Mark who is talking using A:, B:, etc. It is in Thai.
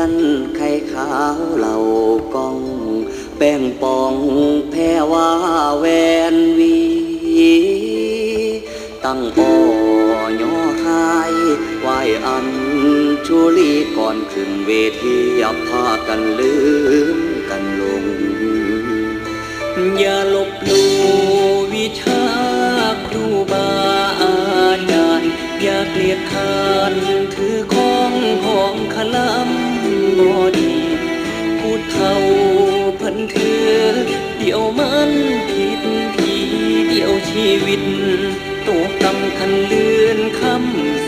A: ยันไข่ขาวเหล่ากองแป้งปองแพ้ว่าแวนวีตั้งอ้อย่อคายไหวอันชุลีก่อนขึ้นเวทีอย่าพากันลืมกันลงอย่าลบลู่วิชาครูบาอาจารย์อย่าเกลียดค้านถือของขลำบ่ดีพูดเท่าเพิ่นถือเดี๋ยวมันผิดทีเดี๋ยวชีวิตตกต่ำคันเลื่อนคำ